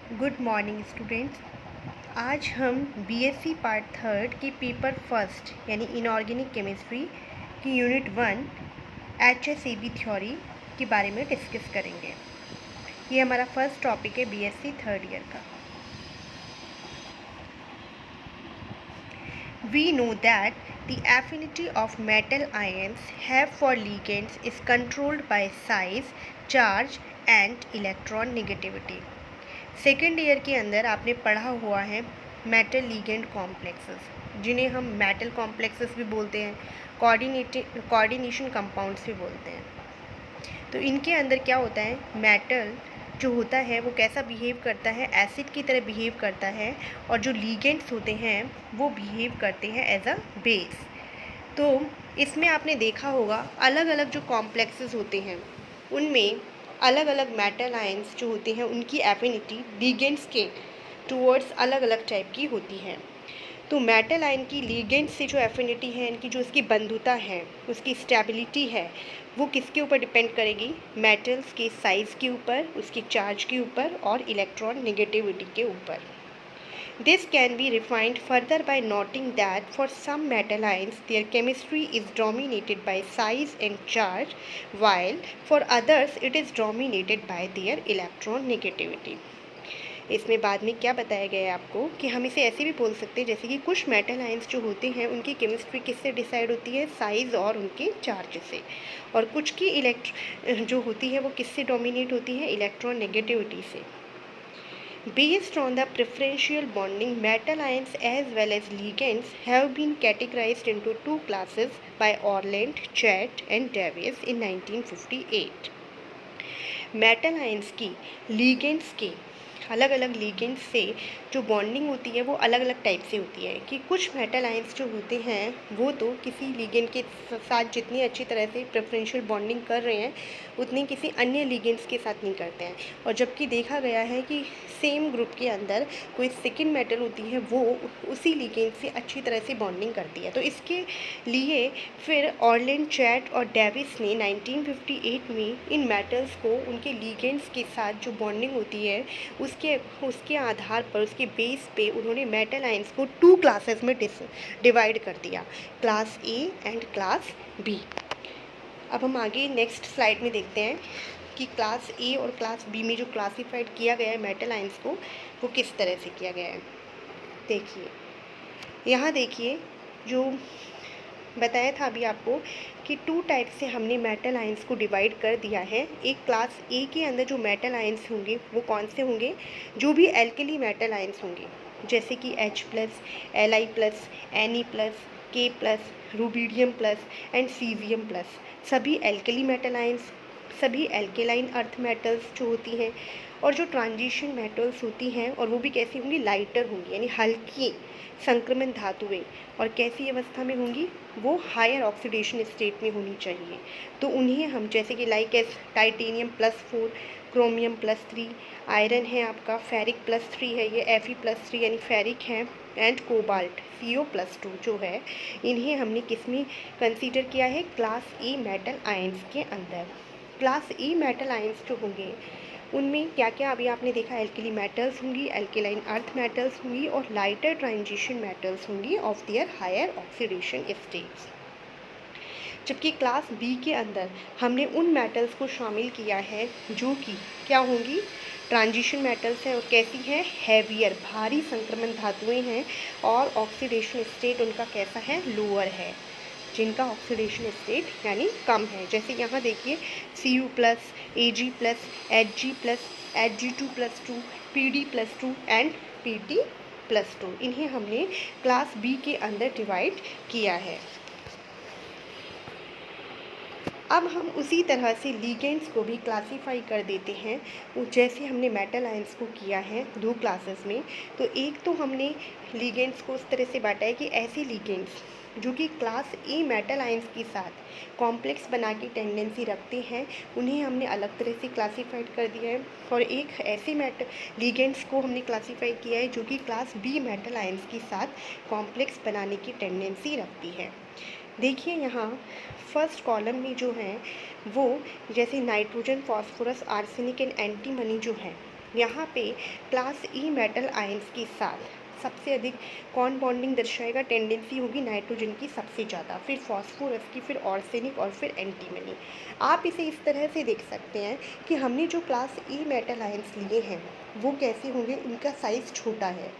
Good morning students. आज हम BSc part third की पेपर फर्स्ट यानी इनऑर्गेनिक केमिस्ट्री की यूनिट 1 HSAB थ्योरी के बारे में डिस्कस करेंगे। ये हमारा फर्स्ट टॉपिक है बीएससी थर्ड ईयर का। We know that the affinity of metal ions have for ligands is controlled by size, charge and electron negativity। Second year के अंदर आपने पढ़ा हुआ है मेटल लीगेंड कॉम्प्लेक्सेस, जिन्हें हम मेटल कॉम्प्लेक्सेस भी बोलते हैं, कोऑर्डिनेशन कंपाउंड्स भी बोलते हैं। तो इनके अंदर क्या होता है, मेटल जो होता है वो कैसा बिहेव करता है, एसिड की तरह बिहेव करता है, और जो लीगेंड्स होते हैं वो बिहेव करते हैं एज अ बेस। तो इसमें आपने देखा होगा अलग अलग जो कॉम्प्लेक्सेस होते हैं उनमें अलग अलग मेटल आयंस जो होते हैं उनकी एफिनिटी लीगेंड्स के टूवर्ड्स अलग अलग टाइप की होती है। तो मेटल आयन की लीगेंड्स से जो एफिनिटी है, इनकी जो उसकी बंधुता है, उसकी स्टेबिलिटी है, वो किसके ऊपर डिपेंड करेगी? मेटल्स के साइज़ के ऊपर, उसके चार्ज के ऊपर और इलेक्ट्रॉन नेगेटिविटी के ऊपर। This can be refined further by noting that for some metal ions their chemistry is dominated by size and charge, while for others it is dominated by their electron negativity। इसमें बाद में क्या बताया गया है आपको कि हम इसे ऐसे भी बोल सकते हैं जैसे कि कुछ मेटल आयंस जो होते हैं उनकी केमिस्ट्री किससे डिसाइड होती है? साइज़ और उनके चार्ज से। और कुछ की जो होती है वो किससे डोमिनेट होती है? इलेक्ट्रॉन नेगेटिविटी से। Based on the preferential bonding, metal ions as well as ligands have been categorized into two classes by Orland, Chat and Davies in 1958। Metal ions की लीगेंड्स के अलग अलग लीगेंड्स से जो बॉन्डिंग होती है वो अलग अलग टाइप से होती है कि कुछ मेटल आयंस जो होते हैं वो तो किसी लीगेंड के साथ जितनी अच्छी तरह से प्रेफरेंशियल बॉन्डिंग कर रहे हैं उतनी किसी अन्य लीगेंड्स के साथ नहीं करते हैं। और जबकि देखा गया है कि सेम ग्रुप के अंदर कोई सेकेंड मेटल होती है वो उसी लीगेंड से अच्छी तरह से बॉन्डिंग करती है। तो इसके लिए फिर ऑर्लैंड, चैट और डेविस ने 1958 में इन मेटल्स को उनके लीगेंड्स के साथ जो बॉन्डिंग होती है उसके आधार पर, उसके बेस पे उन्होंने मेटल आयंस को टू क्लासेस में डिवाइड कर दिया, class A and class B. अब हम आगे नेक्स्ट स्लाइड में देखते हैं कि क्लास ए और क्लास बी में जो क्लासीफाइड किया गया है मेटल आयंस को वो किस तरह से किया गया है। देखिए यहाँ देखिए जो बताया था अभी आपको कि टू टाइप से हमने मेटल आयंस को डिवाइड कर दिया है। एक क्लास ए के अंदर जो मेटल आयंस होंगे वो कौन से होंगे? जो भी एल्कली मेटल आयंस होंगे जैसे कि H+, Li+, Ne+, K+, rubidium plus and caesium plus, सभी एल्कली मेटल आयंस, सभी एल्केलाइन अर्थ मेटल्स जो होती हैं। और जो ट्रांजिशन मेटल्स होती हैं और वो भी कैसी होंगी? लाइटर होंगी, यानी हल्की संक्रमण धातुएं। और कैसी अवस्था में होंगी? वो हायर ऑक्सीडेशन स्टेट में होनी चाहिए। तो उन्हें हम जैसे कि like S titanium +4, chromium +3, iron है आपका फेरिक +3 है, ये Fe+3 यानी फेरिक है, एंड कोबाल्ट CO+2 जो है, इन्हें हमने किस में कंसीडर किया है? क्लास ए मेटल आयंस के अंदर। क्लास ए मेटल आयंस जो होंगे उनमें क्या क्या अभी आपने देखा? एल्कली मेटल्स होंगी, एल्केलाइन अर्थ मेटल्स होंगी और लाइटर ट्रांजिशन मेटल्स होंगी of their higher oxidation states. जबकि क्लास बी के अंदर हमने उन मेटल्स को शामिल किया है जो कि क्या होंगी? ट्रांजिशन मेटल्स हैं। और कैसी हैं? हैवियर, भारी संक्रमण धातुएं हैं और ऑक्सीडेशन स्टेट उनका कैसा है? लोअर है, जिनका ऑक्सीडेशन स्टेट यानी कम है। जैसे यहाँ देखिए Cu+, Ag+, Hg+, Hg2+2, Pd+2 and Pt+2, इन्हें हमने क्लास बी के अंदर डिवाइड किया है। अब हम उसी तरह से लीगेंड्स को भी क्लासीफाई कर देते हैं जैसे हमने मेटल आयंस को किया है दो क्लासेस में। तो एक तो हमने लीगेंड्स को उस तरह से बांटा है कि ऐसे लीगेंड्स जो कि क्लास ए मेटल आयंस के साथ कॉम्प्लेक्स बना की टेंडेंसी रखते हैं उन्हें हमने अलग तरह से क्लासीफाइड कर दिया है। और एक ऐसे लीगेंड्स को हमने क्लासीफाई किया है जो कि क्लास बी मेटल आयंस के साथ कॉम्प्लेक्स बनाने की टेंडेंसी रखती है। देखिए यहाँ फर्स्ट कॉलम में जो है वो जैसे nitrogen, phosphorus, arsenic and antimony जो है यहाँ पे क्लास ई मेटल आयंस के साथ सबसे अधिक कौन बॉन्डिंग दर्शाएगा, टेंडेंसी होगी नाइट्रोजन की सबसे ज़्यादा, फिर फॉस्फोरस की, फिर ऑर्सेनिक और फिर एंटीमनी। आप इसे इस तरह से देख सकते हैं कि हमने जो क्लास ई मेटल आयंस लिए हैं वो कैसे होंगे, इनका साइज़ छोटा है।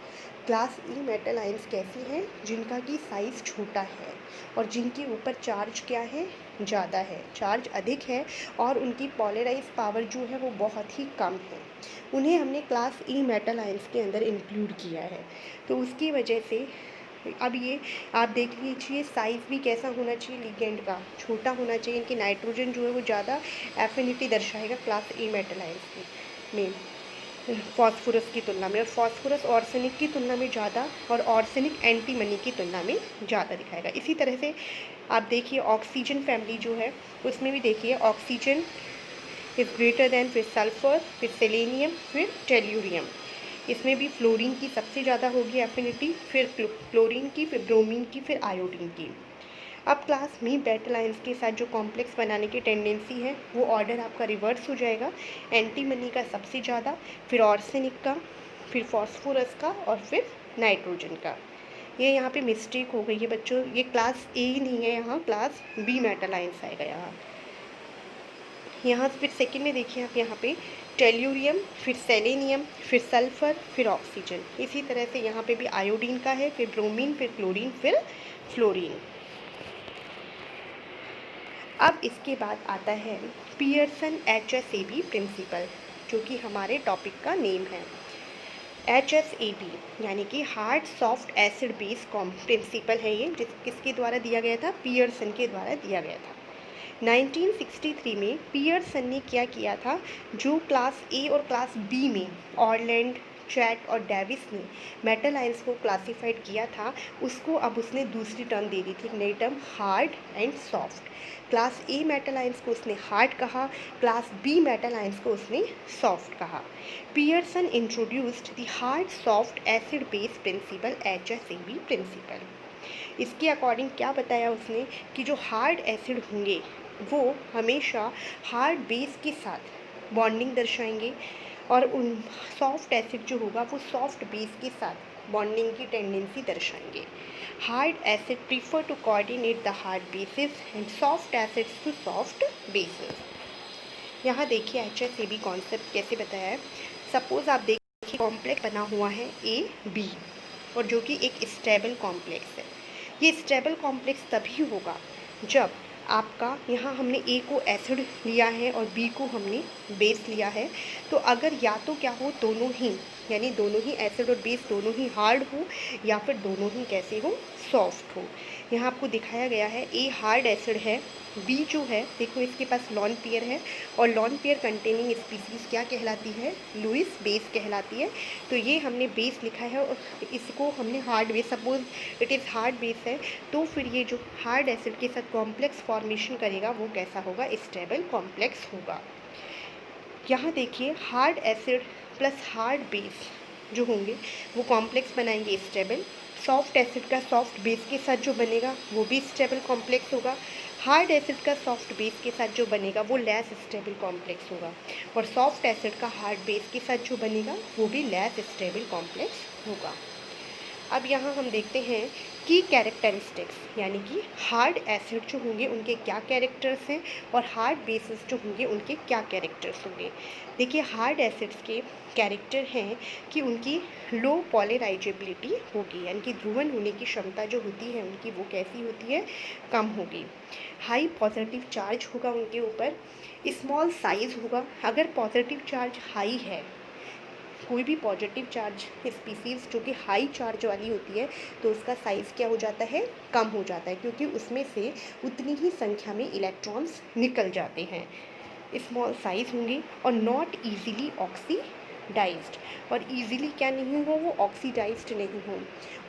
क्लास ई मेटल आयंस कैसी हैं, जिनका कि साइज़ छोटा है और जिनके ऊपर चार्ज क्या है, ज़्यादा है, चार्ज अधिक है और उनकी पोलराइज पावर जो है वो बहुत ही कम है। उन्हें हमने क्लास ई मेटल आयंस के अंदर इंक्लूड किया है। तो उसकी वजह से अब ये आप देख लीजिए साइज़ भी कैसा होना चाहिए, लिगेंड का छोटा होना चाहिए। इनकी नाइट्रोजन जो है वो ज़्यादा एफिनिटी दर्शाएगा क्लास ई मेटल आयंस में फॉस्फोरस की तुलना में, और फॉस्फोरस ऑर्सेनिक की तुलना में ज़्यादा और ऑर्सेनिक एंटीमनी की तुलना में ज़्यादा दिखाएगा। इसी तरह से आप देखिए ऑक्सीजन फैमिली जो है उसमें भी देखिए ऑक्सीजन इज़ ग्रेटर दैन, फिर सल्फ़र, फिर सेलेनियम, फिर टेल्यूरियम। इसमें भी फ्लोरीन की सबसे ज़्यादा होगी एफिनिटी, फिर क्लोरीन की, फिर ब्रोमीन की, फिर आयोडीन की। अब क्लास मी मेटल आयंस के साथ जो कॉम्प्लेक्स बनाने की टेंडेंसी है वो ऑर्डर आपका रिवर्स हो जाएगा। एंटीमनी का सबसे ज़्यादा, फिर ऑर्सेनिक का, फिर फॉस्फोरस का और फिर नाइट्रोजन का। ये यहाँ पे मिस्टेक हो गई है बच्चों, ये क्लास ए नहीं है, यहाँ क्लास बी मेटल आयंस आएगा। यहाँ फिर सेकेंड में देखिए आप यहाँ पे टेल्यूरियम, फिर सेलेनियम, फिर सल्फ़र, फिर ऑक्सीजन। इसी तरह से यहाँ पे भी आयोडीन का है, फिर ब्रोमीन, फिर क्लोरीन, फिर फ्लोरीन। अब इसके बाद आता है पियर्सन HSAB प्रिंसिपल, जो कि हमारे टॉपिक का नेम है। HSAB यानी कि hard soft acid base principle है ये, किसके द्वारा दिया गया था, पियर्सन के द्वारा दिया गया था। 1963 में पियर्सन ने क्या किया था, जो क्लास ए और क्लास बी में ऑरलैंड, चैट और डेविस ने मेटल आयंस को क्लासिफाइड किया था, उसको अब उसने दूसरी टर्म दे दी थी, नई term hard and soft. Class a metal ions को उसने हार्ड कहा, क्लास बी मेटल आयंस को उसने सॉफ्ट कहा। Pearson introduced the hard soft acid base principle, HSAB principle. इसके अकॉर्डिंग क्या बताया उसने कि जो हार्ड एसिड होंगे वो हमेशा हार्ड बेस के साथ बॉन्डिंग दर्शाएंगे और उन सॉफ्ट एसिड जो होगा वो सॉफ्ट बेस के साथ बॉन्डिंग की टेंडेंसी दर्शाएंगे। Hard acid prefer to coordinate the hard bases and soft acids to soft bases. यहाँ देखिए HSAB कॉन्सेप्ट कैसे बताया है। सपोज आप देखिए कॉम्प्लेक्स बना हुआ है AB और जो कि एक स्टेबल कॉम्प्लेक्स है। ये स्टेबल कॉम्प्लेक्स तभी होगा जब आपका यहाँ हमने ए को एसिड लिया है और बी को हमने बेस लिया है, तो अगर या तो क्या हो, दोनों ही यानी दोनों ही एसिड और बेस दोनों ही हार्ड हो या फिर दोनों ही कैसे हो, सॉफ्ट हो। यहाँ आपको दिखाया गया है ए हार्ड एसिड है, बी जो है देखो इसके पास लॉन पेयर है और लॉन पेयर कंटेनिंग स्पीसीज़ क्या कहलाती है, लुईस बेस कहलाती है। तो ये हमने बेस लिखा है और इसको हमने hard base, suppose it is hard base है, तो फिर ये जो हार्ड एसिड के साथ कॉम्प्लेक्स फॉर्मेशन करेगा वो कैसा होगा, स्टेबल कॉम्प्लेक्स होगा। यहाँ देखिए hard acid plus hard base जो होंगे वो कॉम्प्लेक्स बनाएंगे स्टेबल। सॉफ्ट एसिड का सॉफ्ट बेस के साथ जो बनेगा वो भी स्टेबल कॉम्प्लेक्स होगा। हार्ड एसिड का सॉफ्ट बेस के साथ जो बनेगा वो लेस स्टेबल कॉम्प्लेक्स होगा और सॉफ्ट एसिड का हार्ड बेस के साथ जो बनेगा वो भी लेस स्टेबल कॉम्प्लेक्स होगा। अब यहाँ हम देखते हैं की कैरेक्टरिस्टिक्स, यानी कि हार्ड एसिड जो होंगे उनके क्या कैरेक्टर्स हैं और हार्ड बेसिस जो होंगे उनके क्या कैरेक्टर्स होंगे। देखिए हार्ड एसिड्स के कैरेक्टर हैं कि उनकी लो पॉलराइजेबिलिटी होगी, यानी कि ध्रुवन होने की क्षमता जो होती है उनकी वो कैसी होती है, कम होगी। हाई पॉजिटिव चार्ज होगा उनके ऊपर, स्मॉल साइज़ होगा। अगर पॉजिटिव चार्ज हाई है, कोई भी पॉजिटिव चार्ज स्पीसीज़ जो कि हाई चार्ज वाली होती है तो उसका साइज़ क्या हो जाता है, कम हो जाता है, क्योंकि उसमें से उतनी ही संख्या में इलेक्ट्रॉन्स निकल जाते हैं। स्मॉल साइज़ होंगी और नॉट इजीली ऑक्सीडाइज्ड, और इजीली क्या नहीं हो, वो ऑक्सीडाइज्ड नहीं हो।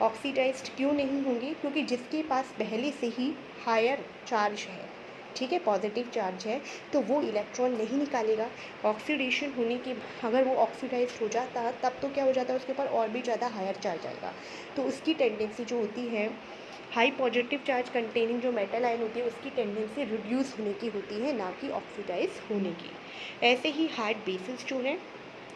ऑक्सीडाइज्ड क्यों नहीं होंगी, क्योंकि जिसके पास पहले से ही हायर चार्ज है, ठीक है, पॉजिटिव चार्ज है, तो वो इलेक्ट्रॉन नहीं निकालेगा। ऑक्सीडेशन होने के अगर वो ऑक्सीडाइज हो जाता तब तो क्या हो जाता है, उसके ऊपर और भी ज़्यादा हायर चार्ज आएगा, तो उसकी टेंडेंसी जो होती है हाई पॉजिटिव चार्ज कंटेनिंग जो मेटल आयन होती है उसकी टेंडेंसी रिड्यूस होने की होती है, ना कि ऑक्सीडाइज होने की। ऐसे ही हार्ड बेसिस जो है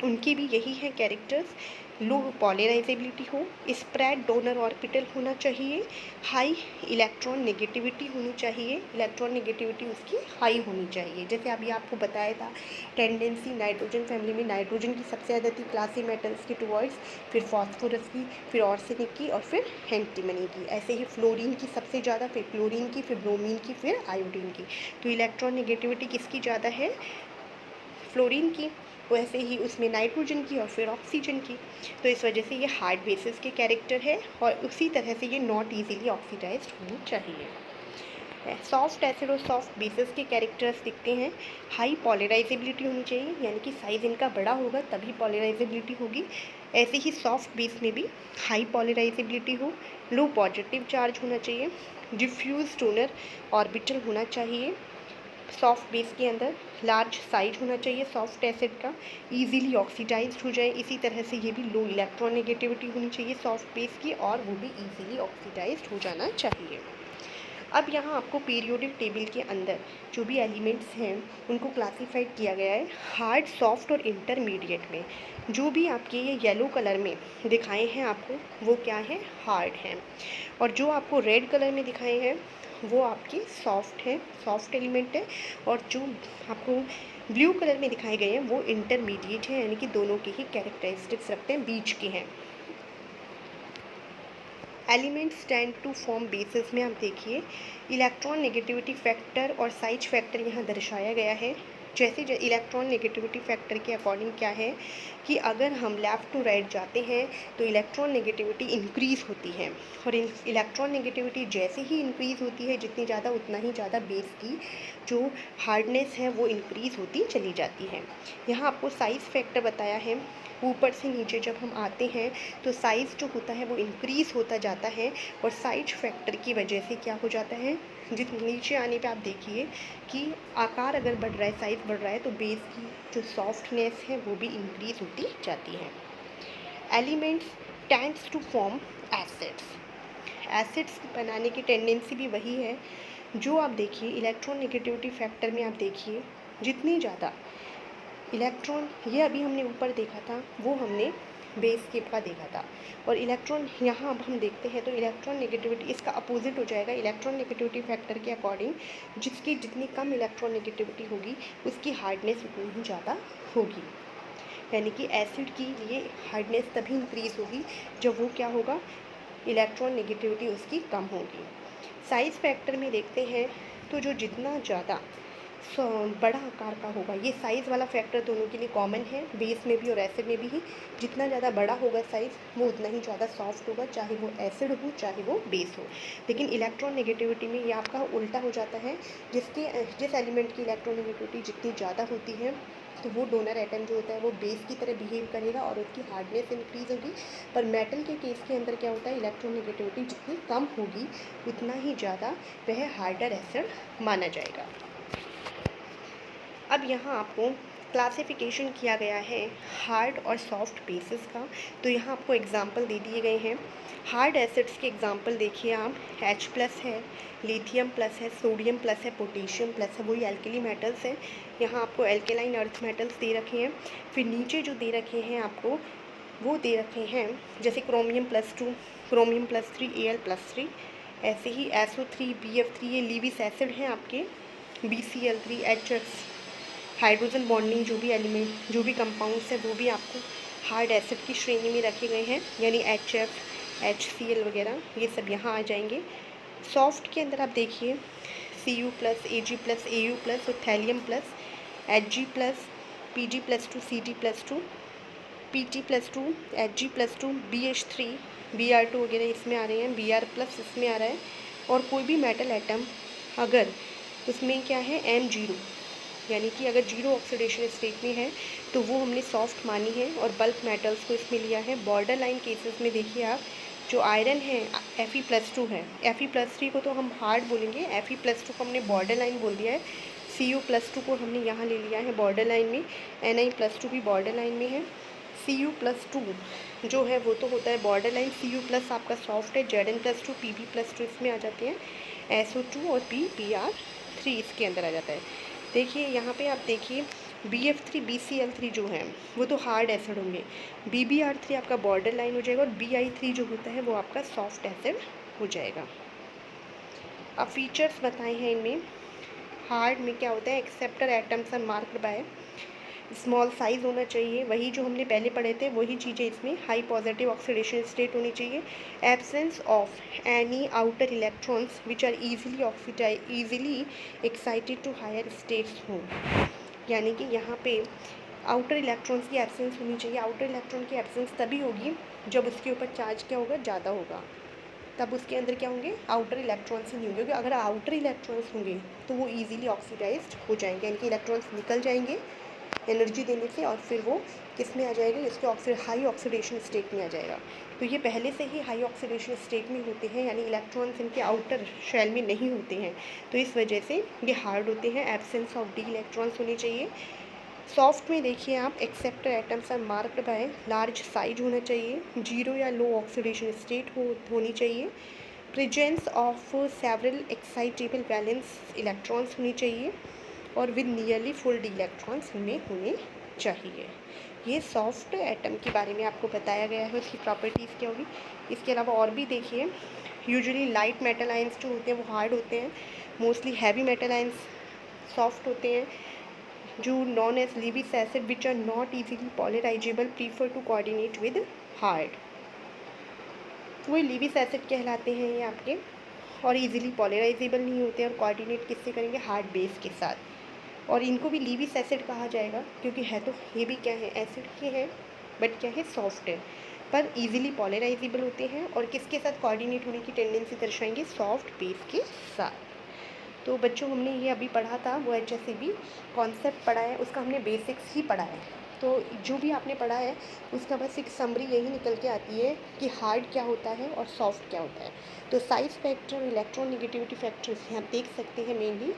उनकी भी यही है कैरेक्टर्स। लो पॉलराइजेबिलिटी हो, स्प्रेड डोनर ऑर्बिटल होना चाहिए, हाई इलेक्ट्रॉन नेगेटिविटी होनी चाहिए, इलेक्ट्रॉन नेगेटिविटी उसकी हाई होनी चाहिए। जैसे अभी आपको बताया था टेंडेंसी नाइट्रोजन फैमिली में नाइट्रोजन की सबसे ज़्यादा थी क्लासी मेटल्स की टुवर्ड्स, फिर फॉस्फोरस की, फिर ऑर्सेनिक की और फिर एंटीमनी की। ऐसे ही फ्लोरीन की सबसे ज़्यादा, फिर क्लोरीन की, फिर ब्रोमीन की, फिर आयोडीन की। तो इलेक्ट्रॉन नेगेटिविटी किसकी ज़्यादा है? फ्लोरीन की। वैसे ही उसमें नाइट्रोजन की और फिर ऑक्सीजन की। तो इस वजह से ये हार्ड बेसिस के कैरेक्टर है और उसी तरह से ये नॉट इजीली ऑक्सीडाइज्ड होनी चाहिए। सॉफ्ट एसिड और सॉफ्ट बेसिस के कैरेक्टर्स दिखते हैं। हाई पॉलराइजेबिलिटी होनी चाहिए, यानी कि साइज़ इनका बड़ा होगा तभी पॉलराइजेबिलिटी होगी। ऐसे ही सॉफ्ट बेस में भी हाई पॉलराइजेबिलिटी हो, लो पॉजिटिव चार्ज होना चाहिए, डिफ्यूज डोनर ऑर्बिटल होना चाहिए। सॉफ्ट बेस के अंदर लार्ज साइज होना चाहिए सॉफ्ट एसिड का, इजीली ऑक्सीडाइज्ड हो जाए। इसी तरह से ये भी लो इलेक्ट्रॉन नेगेटिविटी होनी चाहिए सॉफ्ट बेस की, और वो भी इजीली ऑक्सीडाइज्ड हो जाना चाहिए। अब यहाँ आपको पीरियोडिक टेबल के अंदर जो भी एलिमेंट्स हैं उनको क्लासिफाइड किया गया है हार्ड, सॉफ्ट और इंटरमीडिएट में। जो भी आपके ये येलो कलर में दिखाए हैं आपको, वो क्या है? हार्ड हैं। और जो आपको रेड कलर में दिखाए हैं वो आपके सॉफ्ट हैं, सॉफ्ट एलिमेंट है। और जो आपको ब्लू कलर में दिखाए गए हैं वो इंटरमीडिएट हैं, यानी कि दोनों के ही कैरेक्टरिस्टिक्स रखते हैं, बीच के हैं। Elements tend to form bases में आप देखिए इलेक्ट्रॉन नेगेटिविटी फैक्टर और साइज फैक्टर यहाँ दर्शाया गया है। जैसे इलेक्ट्रॉन नेगेटिविटी फैक्टर के अकॉर्डिंग क्या है कि अगर हम लेफ़्ट टू राइट जाते हैं तो इलेक्ट्रॉन नेगेटिविटी इंक्रीज़ होती है, और इलेक्ट्रॉन नेगेटिविटी जैसे ही इंक्रीज़ होती है जितनी ज़्यादा उतना ही ज़्यादा बेस की जो हार्डनेस है वो इंक्रीज़ होती चली जाती है। यहाँ आपको साइज़ फैक्टर बताया है, ऊपर से नीचे जब हम आते हैं तो साइज़ जो होता है वो इंक्रीज़ होता जाता है, और साइज फैक्टर की वजह से क्या हो जाता है, जित नीचे आने पे आप देखिए कि आकार अगर बढ़ रहा है, साइज़ बढ़ रहा है, तो बेस की जो सॉफ्टनेस है वो भी इंक्रीज़ होती जाती है। Elements tends to form acids. Acids बनाने की टेंडेंसी भी वही है। जो आप देखिए इलेक्ट्रॉन नेगेटिविटी फैक्टर में आप देखिए जितनी ज़्यादा इलेक्ट्रॉन, ये अभी हमने ऊपर देखा था वो हमने बेस केप का देखा था, और इलेक्ट्रॉन यहाँ अब हम देखते हैं तो इलेक्ट्रॉन नेगेटिविटी इसका अपोजिट हो जाएगा। इलेक्ट्रॉन नेगेटिविटी फैक्टर के अकॉर्डिंग जिसकी जितनी कम इलेक्ट्रॉन नेगेटिविटी होगी उसकी हार्डनेस उतनी ही ज़्यादा होगी, यानी कि एसिड की लिए हार्डनेस तभी इंक्रीज़ होगी जब वो क्या होगा, इलेक्ट्रॉन नेगेटिविटी उसकी कम होगी। साइज़ फैक्टर में देखते हैं तो जो जितना ज़्यादा बड़ा आकार का होगा, ये साइज़ वाला फैक्टर दोनों के लिए कॉमन है, बेस में भी और एसिड में भी ही। जितना ज़्यादा बड़ा होगा साइज़ वो उतना ही ज़्यादा सॉफ्ट होगा, चाहे वो एसिड हो चाहे वो बेस हो। लेकिन इलेक्ट्रॉन नेगेटिविटी में ये आपका उल्टा हो जाता है, जिस एलिमेंट की इलेक्ट्रॉन नेगेटिविटी जितनी ज़्यादा होती है तो वो डोनर एटम जो होता है वो बेस की तरह बिहेव करेगा और उसकी हार्डनेस इंक्रीज़ होगी। पर मेटल के केस के अंदर क्या होता है, इलेक्ट्रॉन नेगेटिविटी जितनी कम होगी उतना ही ज़्यादा वह हार्डर एसिड माना जाएगा। अब यहाँ आपको क्लासिफिकेशन किया गया है हार्ड और सॉफ्ट बेसिस का। तो यहाँ आपको एग्जांपल दे दिए गए हैं। हार्ड एसिड्स के एग्जांपल देखिए आप, H+ है, लिथियम प्लस है, सोडियम प्लस है, पोटेशियम प्लस है, वही एल्कली मेटल्स है। यहाँ आपको एल्केलाइन अर्थ मेटल्स दे रखे हैं। फिर नीचे जो दे रखे हैं आपको वो दे रखे हैं जैसे क्रोमियम +2, क्रोमियम +3, Al+3। ऐसे ही SO3, BF3 ये लीविस एसिड हैं आपके, BCl3, HX हाइड्रोजन बॉन्डिंग जो भी एलिमेंट जो भी कंपाउंड्स है वो भी आपको हार्ड एसिड की श्रेणी में रखे गए हैं, यानी HF, HCl वगैरह ये सब यहाँ आ जाएंगे। सॉफ्ट के अंदर आप देखिए Cu+, Ag+, Au+, और thallium plus, Hg+, Pg+2, Cd+2, Pt+2, Hg+2, BH3, Br2 वगैरह इसमें आ रहे हैं, Br+ इसमें आ रहा है। और कोई भी मेटल एटम अगर उसमें क्या है M0, यानी कि अगर 0 ऑक्सीडेशन स्टेट में है तो वो हमने सॉफ्ट मानी है और बल्क मेटल्स को इसमें लिया है। बॉर्डर लाइन केसेस में देखिए आप, जो आयरन है Fe+2 है, Fe+3 को तो हम हार्ड बोलेंगे, Fe+2 को हमने बॉर्डर लाइन बोल दिया है। Cu+2 को हमने यहाँ ले लिया है बॉर्डर लाइन में, Ni+2 भी बॉर्डर लाइन में है। Cu+2 जो है वो तो होता है बॉर्डर लाइन, Cu+ आपका सॉफ्ट है, Zn+2, Pb+2 इसमें आ जाते हैं, SO2 और PBr3 इसके अंदर आ जाता है। देखिए यहाँ पे आप देखिए BF3 BCl3 जो है वो तो हार्ड एसिड होंगे, BBr3 आपका बॉर्डर लाइन हो जाएगा और BI3 जो होता है वो आपका सॉफ्ट एसिड हो जाएगा। अब फीचर्स बताए हैं इनमें। हार्ड में क्या होता है, acceptor atoms are marked by small size होना चाहिए, वही जो हमने पहले पढ़े थे वही चीज़ें इसमें। हाई पॉजिटिव ऑक्सीडेशन स्टेट होनी चाहिए, absence of any outer electrons which are easily excited to higher states हों, यानी कि यहाँ पे आउटर इलेक्ट्रॉन्स की एब्सेंस होनी चाहिए। आउटर इलेक्ट्रॉन की एब्सेंस तभी होगी जब उसके ऊपर चार्ज क्या होगा, ज़्यादा होगा, तब उसके अंदर क्या होंगे, आउटर इलेक्ट्रॉन्स ही नहीं होंगे। क्योंकि अगर आउटर इलेक्ट्रॉन्स होंगे तो वो ईजिली ऑक्सीडाइज्ड हो जाएंगे, यानी कि इलेक्ट्रॉन्स निकल जाएंगे एनर्जी देने से और फिर वो किस में आ जाएगा, इसके हाई ऑक्सीडेशन स्टेट में आ जाएगा। तो ये पहले से ही हाई ऑक्सीडेशन स्टेट में होते हैं, यानी इलेक्ट्रॉन्स इनके आउटर शेल में नहीं होते हैं, तो इस वजह से ये हार्ड होते हैं। एब्सेंस ऑफ डी इलेक्ट्रॉन्स होनी चाहिए। सॉफ्ट में देखिए आप, acceptor atoms are marked by large size होना चाहिए, जीरो या लो ऑक्सीडेशन स्टेट होनी चाहिए, presence of several excitable valence electrons होनी चाहिए और with nearly full D electrons इनमें होने चाहिए। ये सॉफ्ट एटम के बारे में आपको बताया गया है, उसकी प्रॉपर्टीज़ क्या होगी। इसके अलावा और भी देखिए, यूजुअली लाइट मेटल आयंस जो होते हैं वो हार्ड होते हैं, mostly heavy metal ions soft होते हैं, जो non as Lewis acid which are not easily polarisable prefer to coordinate with hard, वो लीविस एसिड कहलाते हैं ये आपके, और इजीली पॉलराइजेबल नहीं होते और कोऑर्डिनेट किससे करेंगे, हार्ड बेस के साथ। और इनको भी लीविस एसिड कहा जाएगा क्योंकि है तो ये भी क्या है, एसिड ही है, बट क्या है, सॉफ्ट है, पर इजीली पॉलराइजेबल होते हैं और किसके साथ कोऑर्डिनेट होने की टेंडेंसी दर्शाएंगे, सॉफ्ट बेस के साथ। तो बच्चों हमने ये अभी पढ़ा था, वो HSAB कॉन्सेप्ट पढ़ा है, उसका हमने बेसिक्स ही पढ़ा है। तो जो भी आपने पढ़ा है उसका बस एक समरी यही निकल के आती है कि हार्ड क्या होता है और सॉफ्ट क्या होता है। तो size factor, electron negativity factors आप देख सकते हैं मेनली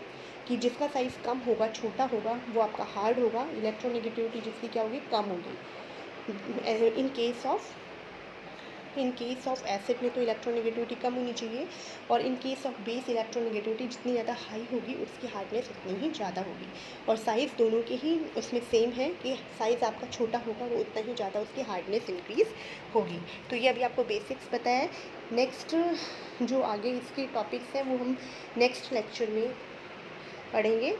कि जिसका साइज़ कम होगा, छोटा होगा, वो आपका हार्ड होगा, इलेक्ट्रॉन नेगेटिविटी जिसकी क्या होगी, कम होगी। इन केस ऑफ एसिड में तो इलेक्ट्रॉन नेगेटिविटी कम होनी चाहिए, और in case of base electron negativity जितनी ज़्यादा हाई होगी उसकी हार्डनेस उतनी ही ज़्यादा होगी। और साइज़ दोनों के ही उसमें सेम है कि साइज़ आपका छोटा होगा वो उतना ही ज़्यादा उसकी हार्डनेस इंक्रीज़ होगी। तो ये अभी आपको बेसिक्स पता है। नेक्स्ट जो आगे इसके टॉपिक्स हैं वो हम नेक्स्ट लेक्चर में पढ़ेंगे।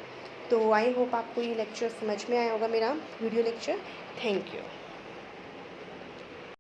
तो आई होप आपको ये लेक्चर समझ में आया होगा, मेरा वीडियो लेक्चर। Thank you.